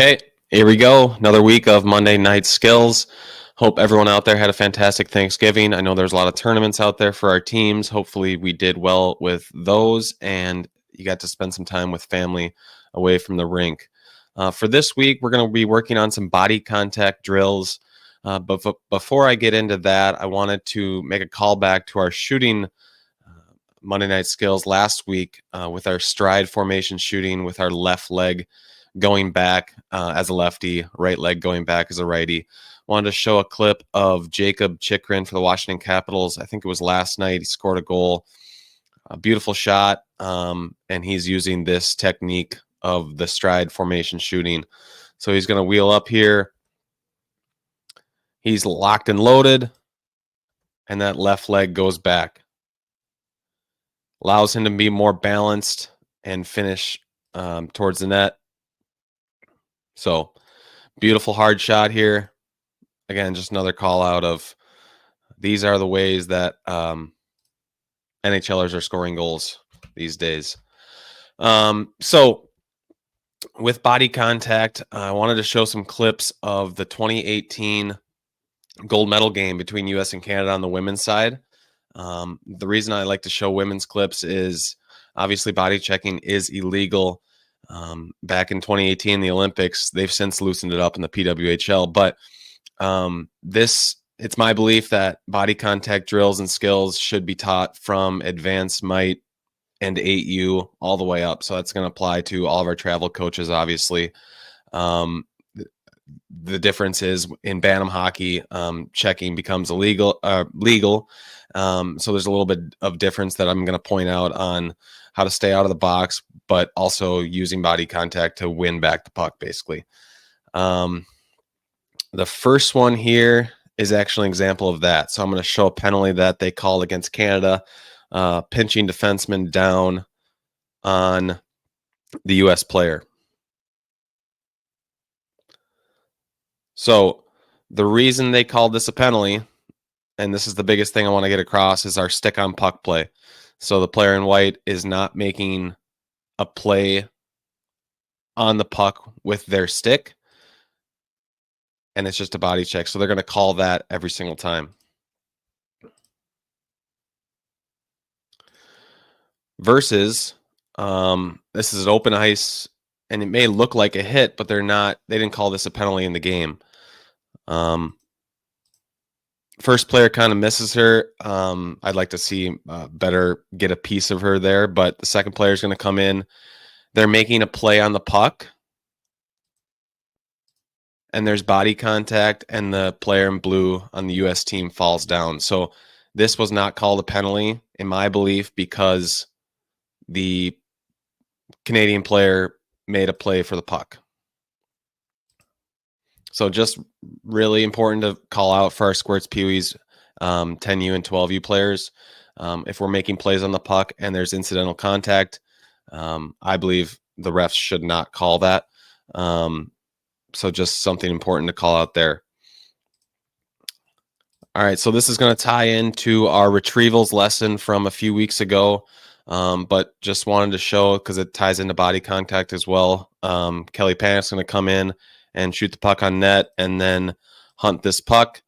Okay, here we go. Another week of Monday Night Skills. Hope everyone out there had a fantastic Thanksgiving. I know there's a lot of tournaments out there for our teams. Hopefully, we did well with those, and you got to spend some time with family away from the rink. For this week, we're going to be working on some body contact drills. But before I get into that, I wanted to make a call back to our shooting Monday Night Skills last week with our stride formation shooting with our left leg going back as a lefty, right leg going back as a righty. Wanted to show a clip of Jacob Chikrin for the Washington Capitals. I think it was last night. He scored a goal, a beautiful shot, and he's using this technique of the stride formation shooting. So he's going to wheel up here. He's locked and loaded, and that left leg goes back. Allows him to be more balanced and finish towards the net. So beautiful hard shot here. Again, just another call out of these are the ways that NHLers are scoring goals these days. So with body contact, I wanted to show some clips of the 2018 gold medal game between U.S. and Canada on the women's side. The reason I like to show women's clips is obviously body checking is illegal. Back in 2018, the Olympics, they've since loosened it up in the PWHL, but it's my belief that body contact drills and skills should be taught from advanced might and 8U all the way up. So that's going to apply to all of our travel coaches, obviously. The difference is in Bantam hockey, checking becomes legal. So there's a little bit of difference that I'm going to point out on how to stay out of the box, but also using body contact to win back the puck, basically. The first one here is actually an example of that. So I'm going to show a penalty that they called against Canada, pinching defenseman down on the U.S. player. So the reason they called this a penalty, and this is the biggest thing I want to get across, is our stick on puck play. So the player in white is not making a play on the puck with their stick, and it's just a body check. So they're going to call that every single time. Versus, this is an open ice, and it may look like a hit, but they're not. They didn't call this a penalty in the game. First player kind of misses her. I'd like to see better get a piece of her there, but the second player is going to come in. They're making a play on the puck, and there's body contact, and the player in blue on the U.S. team falls down. So this was not called a penalty, in my belief, because the Canadian player made a play for the puck. So just really important to call out for our Squirts Peewees, 10U and 12U players. If we're making plays on the puck and there's incidental contact, I believe the refs should not call that. So just something important to call out there. All right, so this is going to tie into our retrievals lesson from a few weeks ago, but just wanted to show because it ties into body contact as well. Kelly Panik's going to come in and shoot the puck on net and then hunt this puck.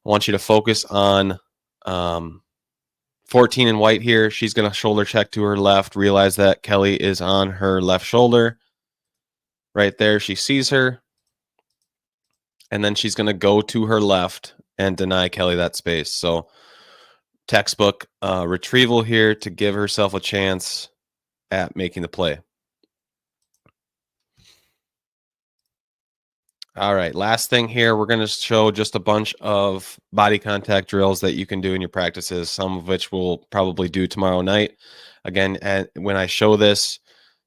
I want you to focus on 14 in white here. She's going to shoulder check to her left, realize that Kelly is on her left shoulder. Right there, she sees her. And then she's going to go to her left and deny Kelly that space. So textbook retrieval here to give herself a chance at making the play. All right, last thing here, we're going to show just a bunch of body contact drills that you can do in your practices, some of which we'll probably do tomorrow night. Again, when I show this,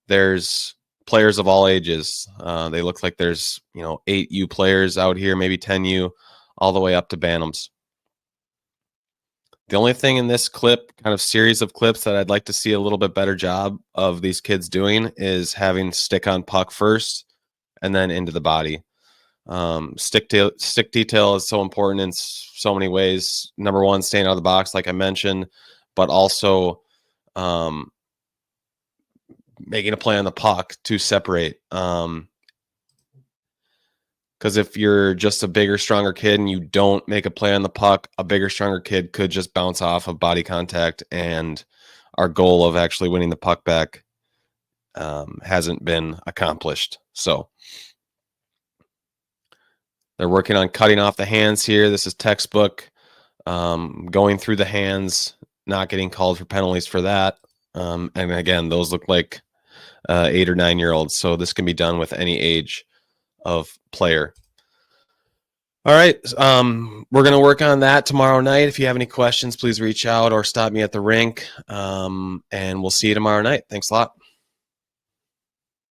there's players of all ages. They look like there's 8U players out here, maybe 10U, all the way up to Bantams. The only thing in this clip, kind of series of clips, that I'd like to see a little bit better job of these kids doing is having stick on puck first and then into the body. Stick detail is so important in so many ways. Number one, staying out of the box, like I mentioned, but also making a play on the puck to separate. Because if you're just a bigger, stronger kid and you don't make a play on the puck, a bigger, stronger kid could just bounce off of body contact, and our goal of actually winning the puck back hasn't been accomplished. So they're working on cutting off the hands here. This is textbook. Going through the hands, not getting called for penalties for that. And again, those look like 8 or 9 year olds. So this can be done with any age of player. All right. We're going to work on that tomorrow night. If you have any questions, please reach out or stop me at the rink. And we'll see you tomorrow night. Thanks a lot.